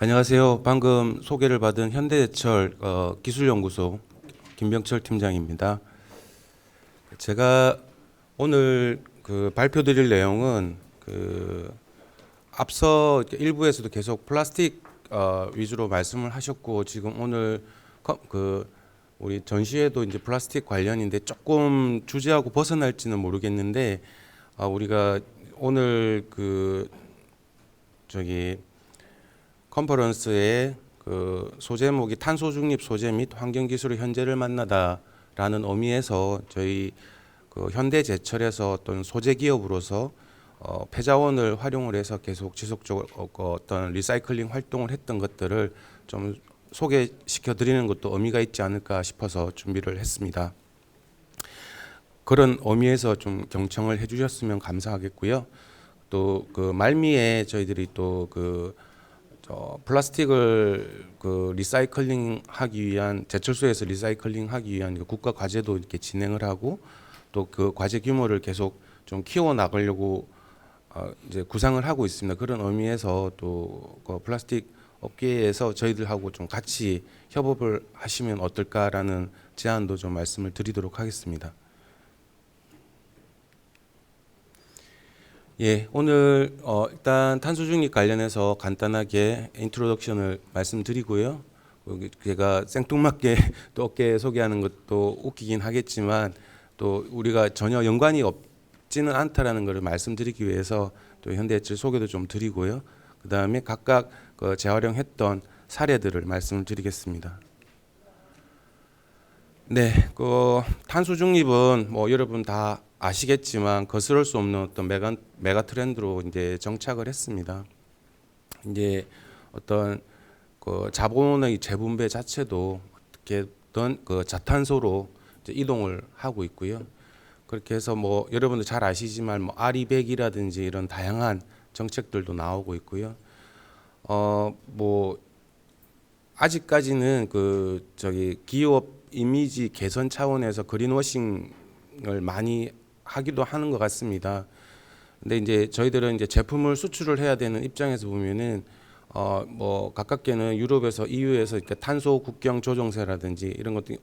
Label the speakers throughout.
Speaker 1: 안녕하세요. 방금 소개를 받은 현대제철 기술연구소 김병철 팀장입니다. 제가 오늘 발표드릴 내용은 앞서 일부에서도 계속 플라스틱 위주로 말씀을 하셨고, 지금 오늘 우리 전시회도 이제 플라스틱 관련인데 조금 주제하고 벗어날지는 모르겠는데, 우리가 오늘 컨퍼런스의 소제목이 탄소 중립 소재 및 환경 기술의 현재를 만나다라는 의미에서 저희 현대제철에서 어떤 소재 기업으로서 폐자원을 활용을 해서 계속 지속적으로 어떤 리사이클링 활동을 했던 것들을 좀 소개시켜 드리는 것도 의미가 있지 않을까 싶어서 준비를 했습니다. 그런 의미에서 좀 경청을 해주셨으면 감사하겠고요. 또 말미에 저희들이 또 플라스틱을 리사이클링 하기 위한, 제철소에서 리사이클링 하기 위한 국가 과제도 이렇게 진행을 하고, 또 그 과제 규모를 계속 좀 키워 나가려고 이제 구상을 하고 있습니다. 그런 의미에서 또 플라스틱 업계에서 저희들하고 좀 같이 협업을 하시면 어떨까라는 제안도 좀 말씀을 드리도록 하겠습니다. 예, 오늘 일단 탄소 중립 관련해서 간단하게 인트로덕션을 말씀드리고요. 제가 생뚱맞게 또 업계 소개하는 것도 웃기긴 하겠지만, 또 우리가 전혀 연관이 없지는 않다라는 것을 말씀드리기 위해서 또 현대제철 소개도 좀 드리고요. 그 다음에 각각 재활용했던 사례들을 말씀을 드리겠습니다. 네, 탄소 중립은 뭐 여러분 다 아시겠지만 거스를 수 없는 어떤 메가 트렌드로 이제 정착을 했습니다. 이제 어떤 자본의 재분배 자체도 어떻게든 자탄소로 이제 이동을 하고 있고요. 그렇게 해서 뭐 여러분들 잘 아시지만 뭐 R200이라든지 이런 다양한 정책들도 나오고 있고요. 뭐 아직까지는 기업 이미지 개선 차원에서 그린워싱을 많이 하기도 하는 것 같습니다. 근데 이제 저희들은 이제 제품을 수출을 해야 되는 입장에서 보면은 뭐 가깝게는 유럽에서 EU에서 이렇게 탄소 국경 조정세라든지 이런 것도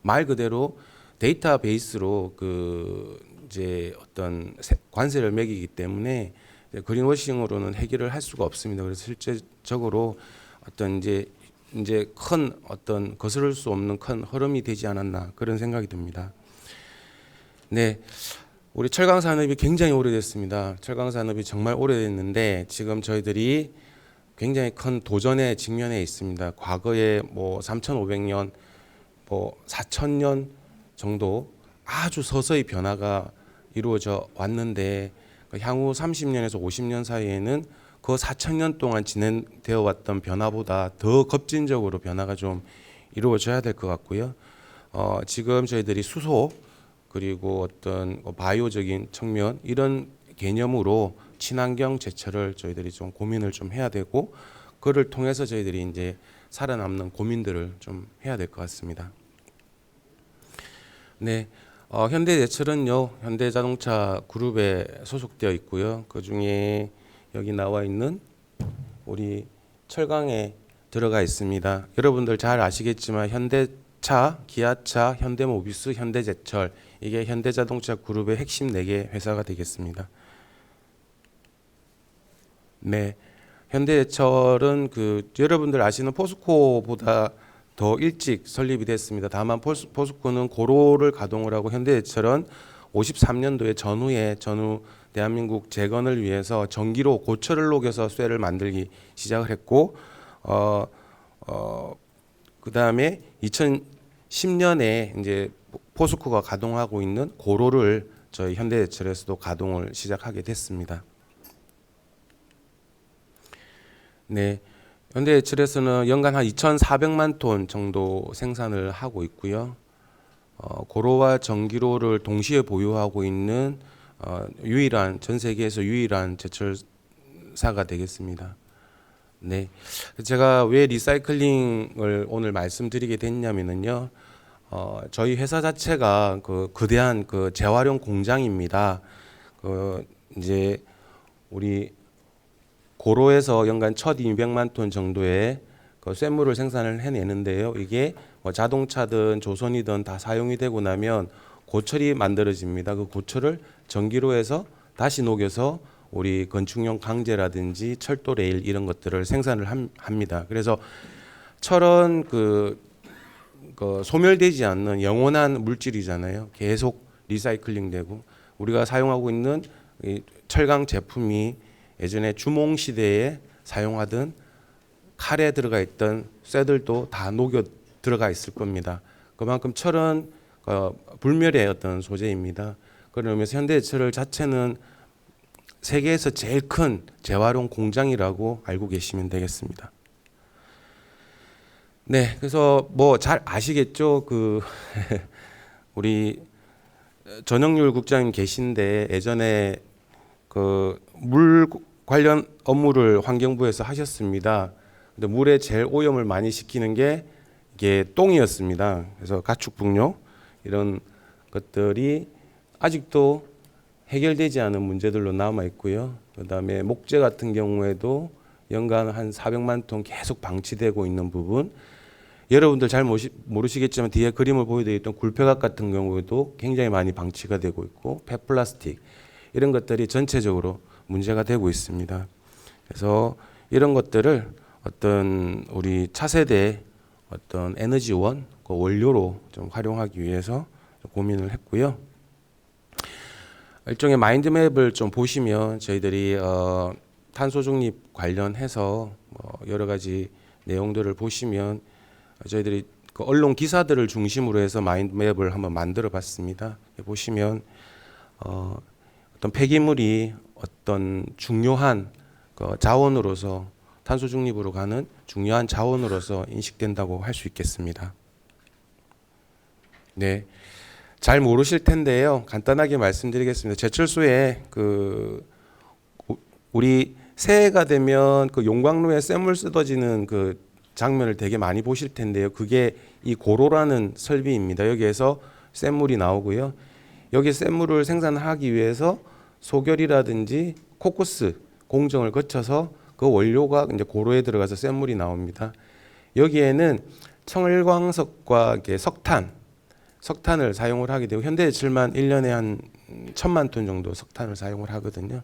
Speaker 1: 말 그대로 데이터베이스로 이제 어떤 관세를 매기기 때문에 그린워싱으로는 해결을 할 수가 없습니다. 그래서 실제적으로 어떤 이제 큰 어떤 거스를 수 없는 큰 흐름이 되지 않았나 그런 생각이 듭니다. 네, 우리 철강 산업이 굉장히 오래됐습니다. 철강 산업이 정말 오래됐는데 지금 저희들이 굉장히 큰 도전에 직면해 있습니다. 과거에 뭐 3,500년, 뭐 4,000년 정도 아주 서서히 변화가 이루어져 왔는데, 향후 30년에서 50년 사이에는 그 4,000년 동안 진행되어 왔던 변화보다 더 급진적으로 변화가 좀 이루어져야 될 것 같고요. 지금 저희들이 수소 그리고 어떤 바이오적인 측면 이런 개념으로 친환경 제철을 저희들이 좀 고민을 좀 해야 되고, 그를 통해서 저희들이 이제 살아남는 고민들을 좀 해야 될 것 같습니다. 네, 현대제철은요 현대자동차 그룹에 소속되어 있고요. 그 중에 여기 나와 있는 우리 철강에 들어가 있습니다. 여러분들 잘 아시겠지만 현대차, 기아차, 현대모비스, 현대제철, 이게 현대자동차 그룹의 핵심 4개 회사가 되겠습니다. 네, 현대제철은 여러분들 아시는 포스코보다 더 일찍 설립이 됐습니다. 다만 포스코는 고로를 가동을 하고, 현대제철은 53년도에 전후 대한민국 재건을 위해서 전기로 고철을 녹여서 쇠를 만들기 시작을 했고, 그 다음에 2010년에 이제 포스코가 가동하고 있는 고로를 저희 현대제철에서도 가동을 시작하게 됐습니다. 네, 현대제철에서는 연간 한 2,400만 톤 정도 생산을 하고 있고요. 고로와 전기로를 동시에 보유하고 있는 전 세계에서 유일한 제철사가 되겠습니다. 네, 제가 왜 리사이클링을 오늘 말씀드리게 됐냐면요, 저희 회사 자체가 거대한 재활용 공장입니다. 이제 우리 고로에서 연간 1,200만 톤 정도의 그 쇳물을 생산을 해내는데요. 이게 뭐 자동차든 조선이든 다 사용이 되고 나면 고철이 만들어집니다. 그 고철을 전기로 해서 다시 녹여서 우리 건축용 강재라든지 철도 레일 이런 것들을 생산을 합니다. 그래서 철은 그 소멸되지 않는 영원한 물질이잖아요. 계속 리사이클링되고 우리가 사용하고 있는 이 철강 제품이 예전에 주몽 시대에 사용하던 칼에 들어가 있던 쇠들도 다 녹여 들어가 있을 겁니다. 그만큼 철은 불멸의 어떤 소재입니다. 그러면서 현대제철 자체는 세계에서 제일 큰 재활용 공장이라고 알고 계시면 되겠습니다. 네, 그래서 뭐 잘 아시겠죠? 그 우리 전영률 국장님 계신데 예전에 그 물 관련 업무를 환경부에서 하셨습니다. 근데 물에 제일 오염을 많이 시키는 게 이게 똥이었습니다. 그래서 가축분뇨 이런 것들이 아직도 해결되지 않은 문제들로 남아 있고요. 그다음에 목재 같은 경우에도 연간 한 400만 톤 계속 방치되고 있는 부분. 여러분들 잘 모르시겠지만 뒤에 그림을 보여드려 있던 굴폐각 같은 경우에도 굉장히 많이 방치가 되고 있고 폐플라스틱 이런 것들이 전체적으로 문제가 되고 있습니다. 그래서 이런 것들을 어떤 우리 차세대 어떤 에너지원 그 원료로 좀 활용하기 위해서 좀 고민을 했고요. 일종의 마인드맵을 좀 보시면 저희들이 탄소 중립 관련해서 뭐 여러 가지 내용들을 보시면 저희들이 그 언론 기사들을 중심으로 해서 마인드맵을 한번 만들어 봤습니다. 보시면 어떤 폐기물이 어떤 중요한 그 자원으로서 탄소 중립으로 가는 중요한 자원으로서 인식된다고 할 수 있겠습니다. 네, 잘 모르실 텐데요. 간단하게 말씀드리겠습니다. 제철소에 그 우리 새해가 되면 그 용광로에 쇳물 쏟아지는 그 장면을 되게 많이 보실 텐데요. 그게 이 고로라는 설비입니다. 여기에서 쇳물이 나오고요. 여기 쇳물을 생산하기 위해서 소결이라든지 코쿠스 공정을 거쳐서 그 원료가 이제 고로에 들어가서 쇳물이 나옵니다. 여기에는 청일광석과 석탄을 사용을 하게 되고 현대제철만 1년에 한 1,000만 톤 정도 석탄을 사용을 하거든요.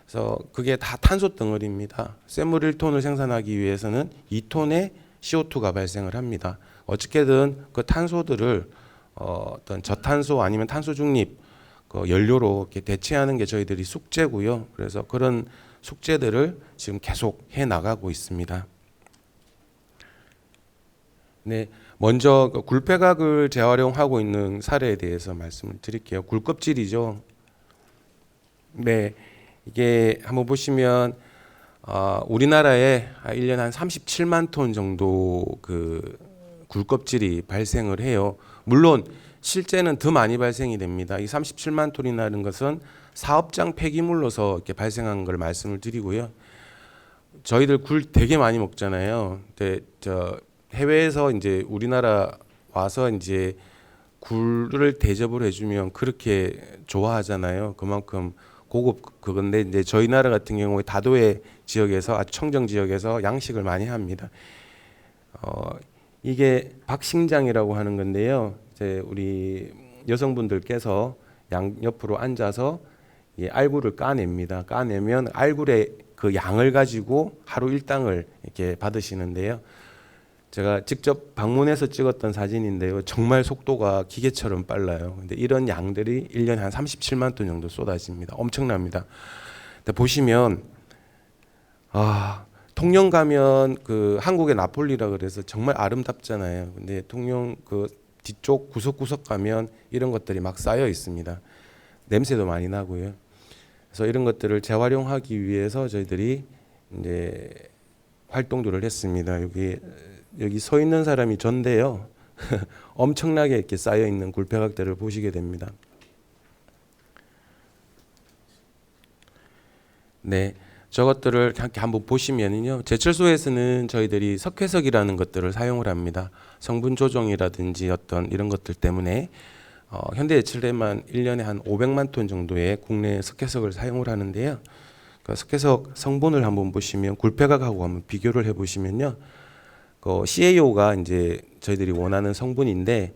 Speaker 1: 그래서 그게 다 탄소 덩어리입니다. 쇳물 1톤을 생산하기 위해서는 2톤의 CO2가 발생을 합니다. 어떻게든 그 탄소들을 어떤 저탄소 아니면 탄소 중립 그 연료로 이렇게 대체하는 게 저희들이 숙제고요. 그래서 그런 숙제들을 지금 계속 해 나가고 있습니다. 네, 먼저 그 굴폐각을 재활용하고 있는 사례에 대해서 말씀을 드릴게요. 굴껍질이죠. 네, 이게 한번 보시면 우리나라에 1년에 한 37만 톤 정도 그 굴껍질이 발생을 해요. 물론 실제는 더 많이 발생이 됩니다. 이 37만 톤이라는 것은 사업장 폐기물로서 이렇게 발생한 걸 말씀을 드리고요. 저희들 굴 되게 많이 먹잖아요. 근데 해외에서 이제 우리나라 와서 이제 굴을 대접을 해주면 그렇게 좋아하잖아요. 그만큼 고급 그건데 이제 저희 나라 같은 경우에 다도해 지역에서 아주 청정 지역에서 양식을 많이 합니다. 이게 박싱장이라고 하는 건데요. 이제 우리 여성분들께서 양옆으로 앉아서 이 알굴을 까냅니다. 까내면 알굴의 그 양을 가지고 하루 일당을 이렇게 받으시는데요. 제가 직접 방문해서 찍었던 사진인데요. 정말 속도가 기계처럼 빨라요. 근데 이런 양들이 1년에 한 37만 톤 정도 쏟아집니다. 엄청납니다. 근데 보시면 통영 가면 그 한국의 나폴리라 그래서 정말 아름답잖아요. 근데 통영 그 뒤쪽 구석구석 가면 이런 것들이 막 쌓여 있습니다. 냄새도 많이 나고요. 그래서 이런 것들을 재활용하기 위해서 저희들이 이제 활동들을 했습니다. 여기 서 있는 사람이 전데요. 엄청나게 이렇게 쌓여 있는 굴폐각들을 보시게 됩니다. 네, 저것들을 한번 보시면요. 제철소에서는 저희들이 석회석이라는 것들을 사용을 합니다. 성분 조정이라든지 어떤 이런 것들 때문에 현대제철에만 1년에 한 500만 톤 정도의 국내 석회석을 사용을 하는데요. 그 석회석 성분을 한번 보시면 굴폐각하고 한번 비교를 해보시면요, 그 CaO가 이제 저희들이 원하는 성분인데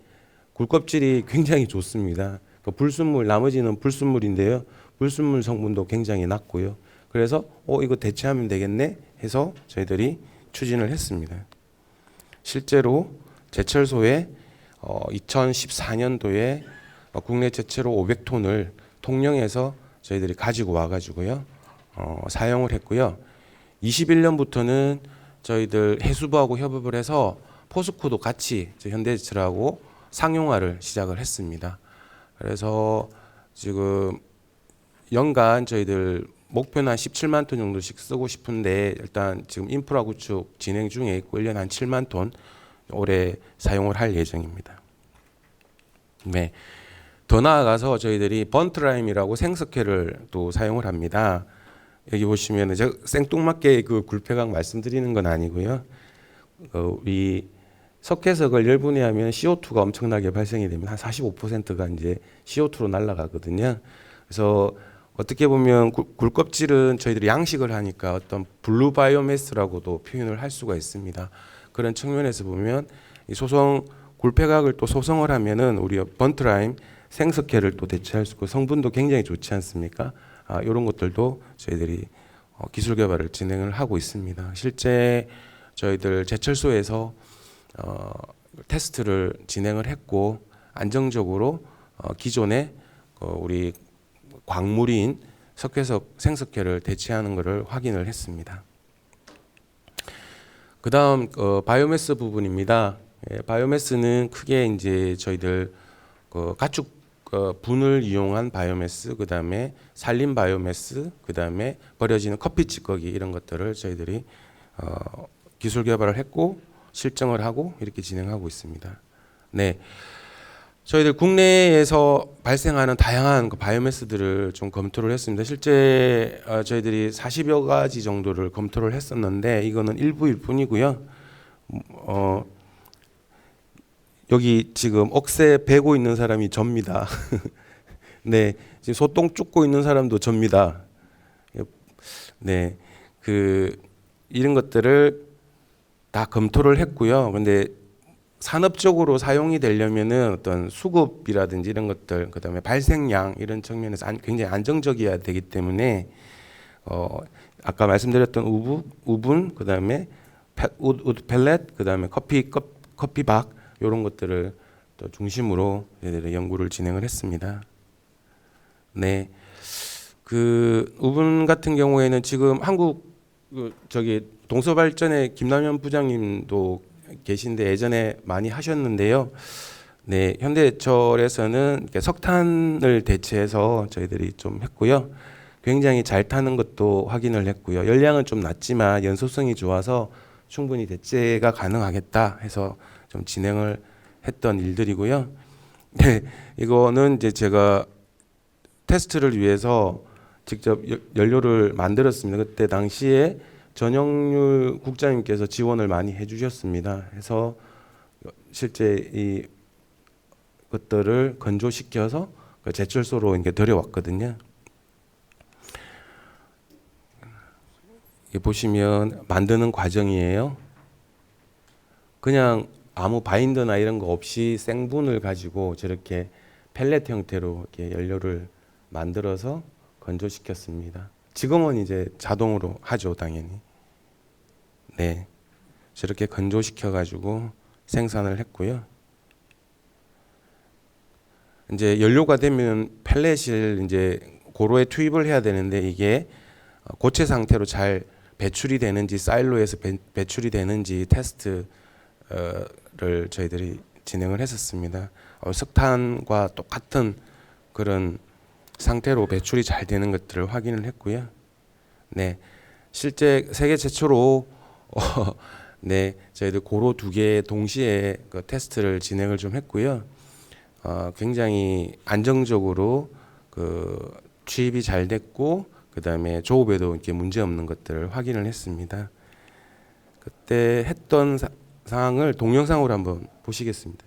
Speaker 1: 굴껍질이 굉장히 좋습니다. 그 불순물, 나머지는 불순물인데요, 불순물 성분도 굉장히 낮고요. 그래서 이거 대체하면 되겠네 해서 저희들이 추진을 했습니다. 실제로 제철소에 2014년도에 국내 제철소 500톤을 통영에서 저희들이 가지고 와가지고요, 사용을 했고요. 21년부터는 저희들 해수부하고 협업을 해서 포스코도 같이 현대제철하고 상용화를 시작을 했습니다. 그래서 지금 연간 저희들 목표는 한 17만 톤 정도씩 쓰고 싶은데 일단 지금 인프라 구축 진행 중에 있고 1년 한 7만 톤 올해 사용을 할 예정입니다. 네. 더 나아가서 저희들이 번트라임이라고 생석회를 또 사용을 합니다. 여기 보시면 제가 생뚱맞게 그 굴폐각 말씀드리는 건 아니고요. 우리 석회석을 열분해하면 CO2가 엄청나게 발생이 되면 한 45%가 이제 CO2로 날아가거든요. 그래서 어떻게 보면 굴껍질은 저희들이 양식을 하니까 어떤 블루 바이오매스라고도 표현을 할 수가 있습니다. 그런 측면에서 보면 이 소성 굴폐각을 또 소성을 하면은 우리 번트라임 생석회를 또 대체할 수 있고 성분도 굉장히 좋지 않습니까? 이런 것들도 저희들이 기술 개발을 진행을 하고 있습니다. 실제 저희들 제철소에서 테스트를 진행을 했고 안정적으로 기존의 우리 광물인 석회석 생석회를 대체하는 것을 확인을 했습니다. 그 다음 바이오매스 부분입니다. 바이오매스는 크게 이제 저희들 가축 분을 이용한 바이오매스, 그 다음에 산림 바이오매스, 그 다음에 버려지는 커피 찌꺼기 이런 것들을 저희들이 기술 개발을 했고 실증을 하고 이렇게 진행하고 있습니다. 네, 저희들 국내에서 발생하는 다양한 바이오매스들을 좀 검토를 했습니다. 실제 저희들이 40여 가지 정도를 검토를 했었는데 이거는 일부일 뿐이고요. 여기 지금 억새 베고 있는 사람이 접니다. 네, 지금 소똥 쫓고 있는 사람도 접니다. 네, 이런 것들을 다 검토를 했고요. 근데 산업적으로 사용이 되려면은 어떤 수급이라든지 이런 것들, 그다음에 발생량 이런 측면에서 굉장히 안정적이어야 되기 때문에 아까 말씀드렸던 우분, 그다음에 우드 펠렛, 그다음에 커피박 이런 것들을 또 중심으로 연구를 진행을 했습니다. 네, 우분 같은 경우에는 지금 한국 저기 동서발전의 김남현 부장님도 계신데 예전에 많이 하셨는데요. 네, 현대제철에서는 석탄을 대체해서 저희들이 좀 했고요. 굉장히 잘 타는 것도 확인을 했고요. 열량은 좀 낮지만 연소성이 좋아서 충분히 대체가 가능하겠다 해서 좀 진행을 했던 일들이고요. 네, 이거는 이제 제가 테스트를 위해서 직접 연료를 만들었습니다. 그때 당시에 전영률 국장님께서 지원을 많이 해주셨습니다. 해서 실제 이 것들을 건조시켜서 제철소로 이렇게 들여왔거든요. 보시면 만드는 과정이에요. 그냥 아무 바인더나 이런 거 없이 생분을 가지고 저렇게 펠렛 형태로 이렇게 연료를 만들어서 건조시켰습니다. 지금은 이제 자동으로 하죠, 당연히. 네, 저렇게 건조시켜 가지고 생산을 했고요. 이제 연료가 되면 펠렛을 이제 고로에 투입을 해야 되는데 이게 고체 상태로 잘 배출이 되는지 사일로에서 배출이 되는지 테스트를 저희들이 진행을 했었습니다. 석탄과 똑같은 그런 상태로 배출이 잘 되는 것들을 확인을 했고요. 네, 실제 세계 최초로 네, 저희들 고로 2개 동시에 그 테스트를 진행을 좀 했고요. 굉장히 안정적으로 취입이 잘 됐고, 그 다음에 조업에도 이렇게 문제 없는 것들을 확인을 했습니다. 그때 했던 상황을 동영상으로 한번 보시겠습니다.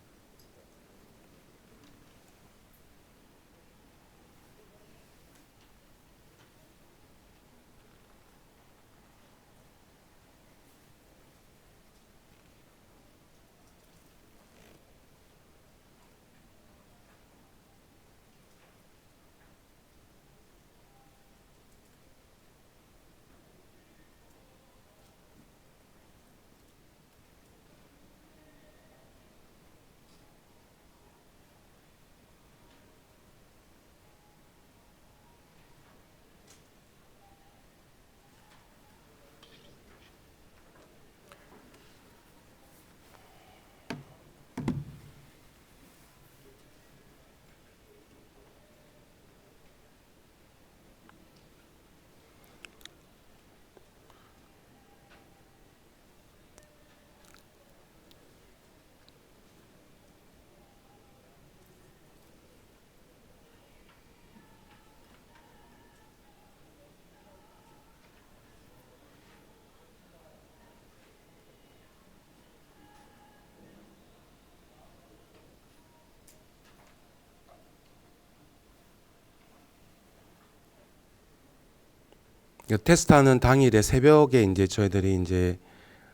Speaker 1: 테스트하는 당일에 새벽에 이제 저희들이 이제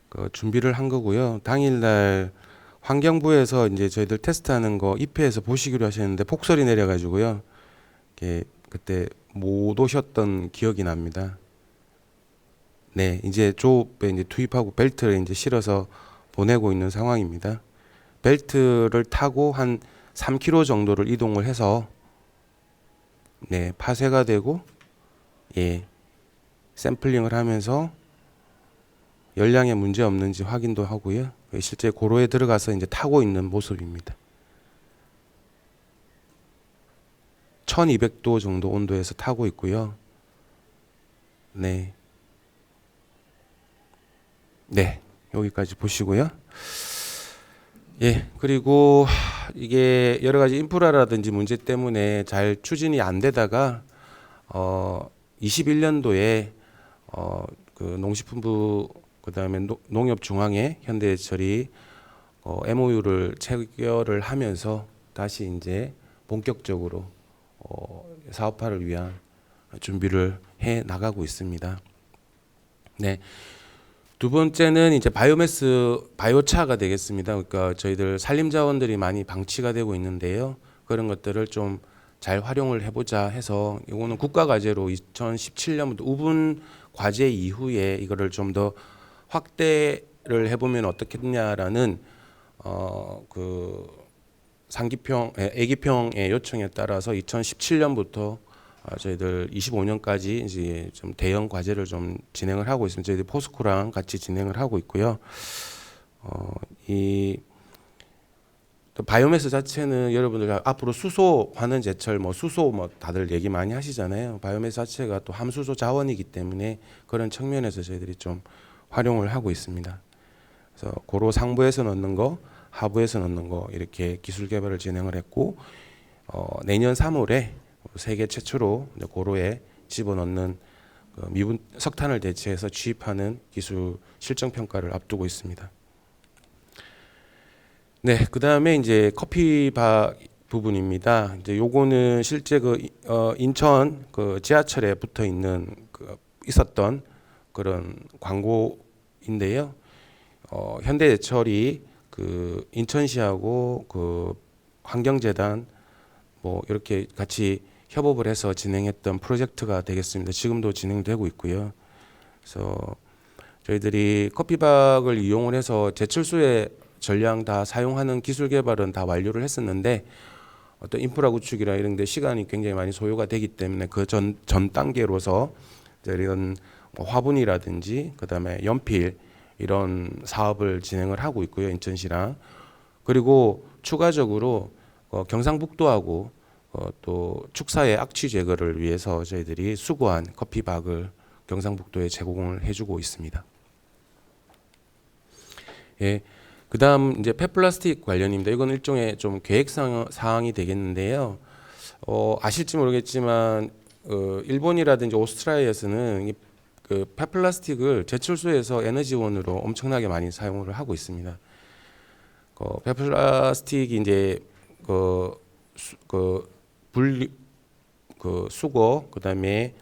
Speaker 1: 그 준비를 한 거고요. 당일날 환경부에서 이제 저희들 테스트하는 거 입회해서 보시기로 하셨는데 폭설이 내려가지고요. 그때 못 오셨던 기억이 납니다. 네, 이제 조업에 이제 투입하고 벨트를 이제 실어서 보내고 있는 상황입니다. 벨트를 타고 한 3km 정도를 이동을 해서 네, 파쇄가 되고 예, 샘플링을 하면서 열량에 문제 없는지 확인도 하고요. 실제 고로에 들어가서 이제 타고 있는 모습입니다. 1200도 정도 온도에서 타고 있고요. 네. 네. 여기까지 보시고요. 예. 그리고 이게 여러 가지 인프라라든지 문제 때문에 잘 추진이 안 되다가 21년도에 그 농식품부 그다음에 농협중앙회 현대제철이 MOU를 체결을 하면서 다시 이제 본격적으로 사업화를 위한 준비를 해 나가고 있습니다. 네. 두 번째는 이제 바이오매스 바이오차가 되겠습니다. 그러니까 저희들 산림 자원들이 많이 방치가 되고 있는데요. 그런 것들을 좀 잘 활용을 해보자 해서 이거는 국가 과제로 2017년부터 우분 과제 이후에 이거를 좀 더 확대를 해보면 어떻겠냐라는 그 애기평의 요청에 따라서 2017년부터 저희들 25년까지 이제 좀 대형 과제를 좀 진행을 하고 있습니다. 저희들 포스코랑 같이 진행을 하고 있고요. 이 바이오매스 자체는 여러분들 앞으로 수소, 환원 제철, 수소 다들 얘기 많이 하시잖아요. 바이오매스 자체가 또 함수소 자원이기 때문에 그런 측면에서 저희들이 좀 활용을 하고 있습니다. 그래서 고로 상부에서 넣는 거, 하부에서 넣는 거 이렇게 기술 개발을 진행을 했고 내년 3월에 세계 최초로 고로에 집어넣는 미분 석탄을 대체해서 취입하는 기술 실정 평가를 앞두고 있습니다. 네, 그 다음에 이제 커피바 부분입니다. 이제 요거는 실제 인천 지하철에 붙어 있는 있었던 그런 광고인데요. 현대제철이 인천시하고 환경재단 이렇게 같이 협업을 해서 진행했던 프로젝트가 되겠습니다. 지금도 진행되고 있고요. 그래서 저희들이 커피박을 이용을 해서 제철소에 전량 다 사용하는 기술 개발은 다 완료를 했었는데 어떤 인프라 구축이나 이런 데 시간이 굉장히 많이 소요가 되기 때문에 그 전 단계로서 이런 화분이라든지 그다음에 연필 이런 사업을 진행을 하고 있고요. 인천시랑. 그리고 추가적으로 경상북도하고 또 축사의 악취 제거를 위해서 저희들이 수거한 커피박을 경상북도에 제공을 해주고 있습니다. 예, 그다음 이제 폐플라스틱 관련입니다. 이건 일종의 좀 계획 사항이 되겠는데요. 아실지 모르겠지만 일본이라든지 오스트리아에서는 그 폐플라스틱을 제철소에서 에너지원으로 엄청나게 많이 사용을 하고 있습니다. 폐플라스틱이 이제 수거, 그다음에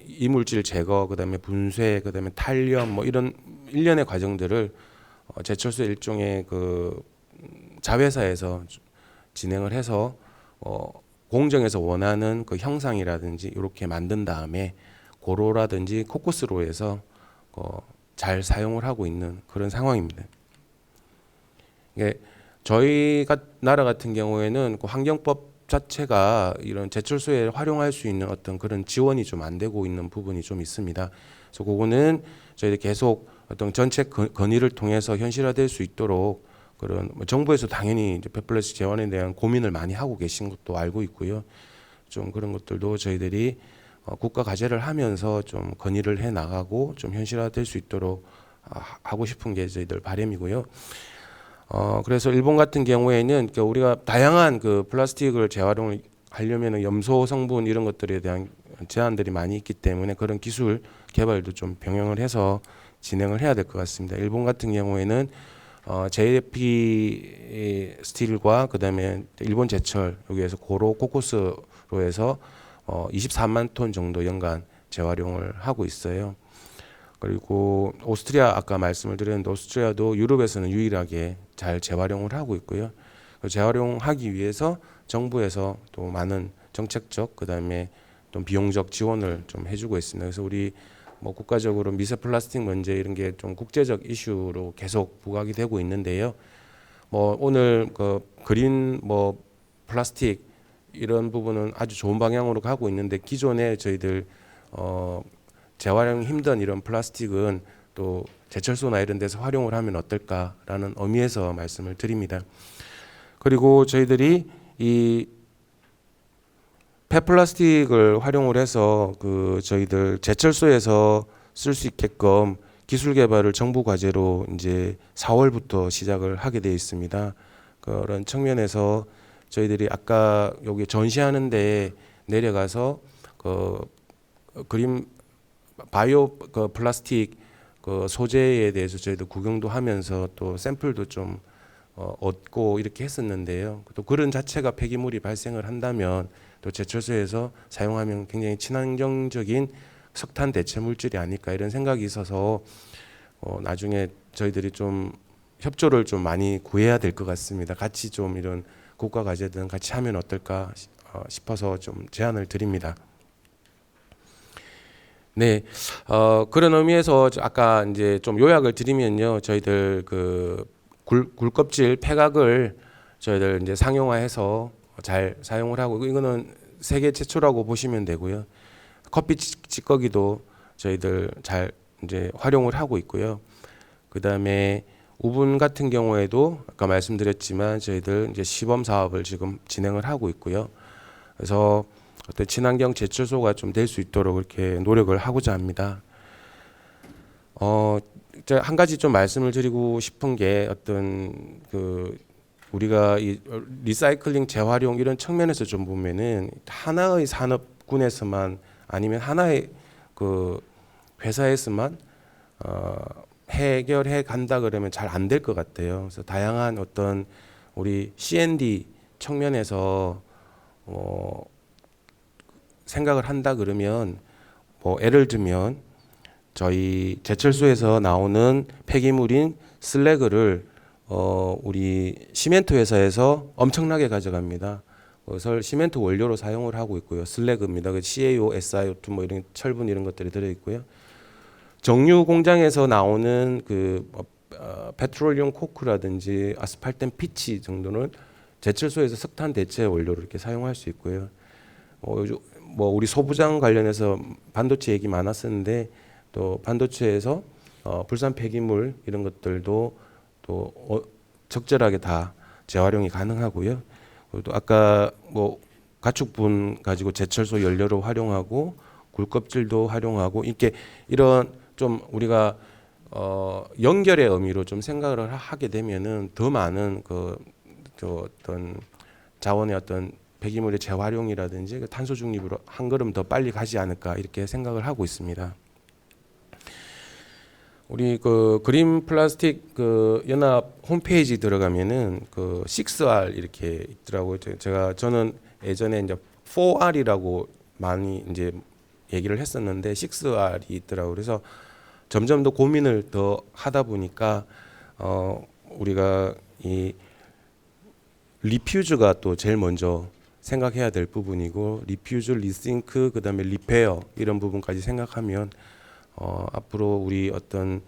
Speaker 1: 이물질 제거, 그다음에 분쇄, 그다음에 탄염 이런 일련의 과정들을 제철소 일종의 자회사에서 진행을 해서 공정에서 원하는 형상이라든지 이렇게 만든 다음에 고로라든지 코코스로에서 잘 사용을 하고 있는 그런 상황입니다. 이게 저희 나라 같은 경우에는 환경법 자체가 이런 제철소에 활용할 수 있는 어떤 그런 지원이 좀 안 되고 있는 부분이 좀 있습니다. 그래서 그거는 저희들이 계속 어떤 정책 건의를 통해서 현실화될 수 있도록 그런 정부에서 당연히 이제 폐플라스틱 재원에 대한 고민을 많이 하고 계신 것도 알고 있고요. 좀 그런 것들도 저희들이 국가 과제를 하면서 좀 건의를 해 나가고 좀 현실화될 수 있도록 하고 싶은 게 저희들 바람이고요. 그래서 일본 같은 경우에는 우리가 다양한 플라스틱을 재활용을 하려면 염소 성분 이런 것들에 대한 제한들이 많이 있기 때문에 그런 기술 개발도 좀 병행을 해서 진행을 해야 될 것 같습니다. 일본 같은 경우에는 JFP 스틸과 그다음에 일본 제철 여기에서 고로 코코스로 해서 24만 톤 정도 연간 재활용을 하고 있어요. 그리고 오스트리아 아까 말씀을 드렸는데 오스트리아도 유럽에서는 유일하게 잘 재활용을 하고 있고요. 재활용하기 위해서 정부에서 또 많은 정책적 그다음에 또 비용적 지원을 좀 해주고 있습니다. 그래서 우리 뭐 국가적으로 미세 플라스틱 문제 이런 게 좀 국제적 이슈로 계속 부각이 되고 있는데요. 뭐 오늘 그 그린 뭐 플라스틱 이런 부분은 아주 좋은 방향으로 가고 있는데 기존에 저희들 재활용 힘든 이런 플라스틱은 또 제철소나 이런 데서 활용을 하면 어떨까라는 의미에서 말씀을 드립니다. 그리고 저희들이 이 폐플라스틱을 활용을 해서 그 저희들 제철소에서 쓸 수 있게끔 기술 개발을 정부 과제로 이제 4월부터 시작을 하게 되어 있습니다. 그런 측면에서 저희들이 아까 여기 전시하는데 내려가서 그 그림 바이오 그 플라스틱 그 소재에 대해서 저희도 구경도 하면서 또 샘플도 좀 얻고 이렇게 했었는데요. 또 그런 자체가 폐기물이 발생을 한다면 또 제철소에서 사용하면 굉장히 친환경적인 석탄 대체 물질이 아닐까 이런 생각이 있어서 나중에 저희들이 좀 협조를 좀 많이 구해야 될 것 같습니다. 같이 좀 이런 국가 과제든 같이 하면 어떨까 싶어서 좀 제안을 드립니다. 네, 그런 의미에서 아까 이제 좀 요약을 드리면요, 저희들 그 굴껍질 폐각을 저희들 이제 상용화해서 잘 사용을 하고 이거는 세계 최초라고 보시면 되고요. 커피 찌꺼기도 저희들 잘 이제 활용을 하고 있고요. 그 다음에 우분 같은 경우에도 아까 말씀드렸지만 저희들 이제 시범 사업을 지금 진행을 하고 있고요. 그래서 어떤 친환경 제철소가 좀 될 수 있도록 이렇게 노력을 하고자 합니다. 한 가지 좀 말씀을 드리고 싶은 게 어떤 그 우리가 이 리사이클링 재활용 이런 측면에서 좀 보면은 하나의 산업군에서만 아니면 하나의 그 회사에서만 해결해 간다 그러면 잘 안 될 것 같아요. 그래서 다양한 어떤 우리 C&D 측면에서 생각을 한다 그러면 뭐 예를 들면 저희 제철소에서 나오는 폐기물인 슬래그를 우리 시멘트 회사에서 엄청나게 가져갑니다. 그것을 시멘트 원료로 사용을 하고 있고요. 슬래그입니다. CaO, SiO2 뭐 이런 철분 이런 것들이 들어 있고요. 정유 공장에서 나오는 그 페트롤리움 코크라든지 아스팔템 피치 정도는 제철소에서 석탄 대체 원료로 이렇게 사용할 수 있고요. 뭐 우리 소부장 관련해서 반도체 얘기 많았었는데 또 반도체에서 불산 폐기물 이런 것들도 또 적절하게 다 재활용이 가능하고요. 또 아까 뭐 가축분 가지고 제철소 연료로 활용하고 굴껍질도 활용하고 이렇게 이런 좀 우리가 연결의 의미로 좀 생각을 하게 되면은 더 많은 그 어떤 자원의 어떤 폐기물의 재활용이라든지 그 탄소 중립으로 한 걸음 더 빨리 가지 않을까 이렇게 생각을 하고 있습니다. 우리 그 그린 플라스틱 그 연합 홈페이지 들어가면은 그 6R 이렇게 있더라고요. 저는 예전에 이제 4R이라고 많이 이제 얘기를 했었는데 6R이 있더라고요. 그래서 점점 더 고민을 더 하다 보니까 우리가 이 리퓨즈가 또 제일 먼저 생각해야 될 부분이고 리퓨즈, 리싱크, 그다음에 리페어 이런 부분까지 생각하면 앞으로 우리 어떤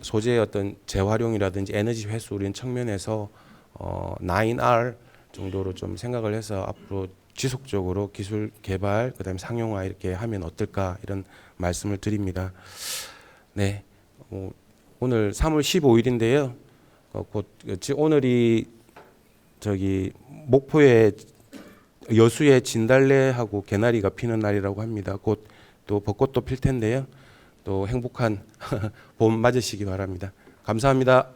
Speaker 1: 소재의 어떤 재활용이라든지 에너지 회수 이런 측면에서 9R 정도로 좀 생각을 해서 앞으로 지속적으로 기술 개발 그다음에 상용화 이렇게 하면 어떨까 이런 말씀을 드립니다. 네, 오늘 3월 15일인데요. 곧 오늘이 저기 목포에 여수에 진달래하고 개나리가 피는 날이라고 합니다. 곧 또 벚꽃도 필 텐데요. 또 행복한 봄 맞으시기 바랍니다. 감사합니다.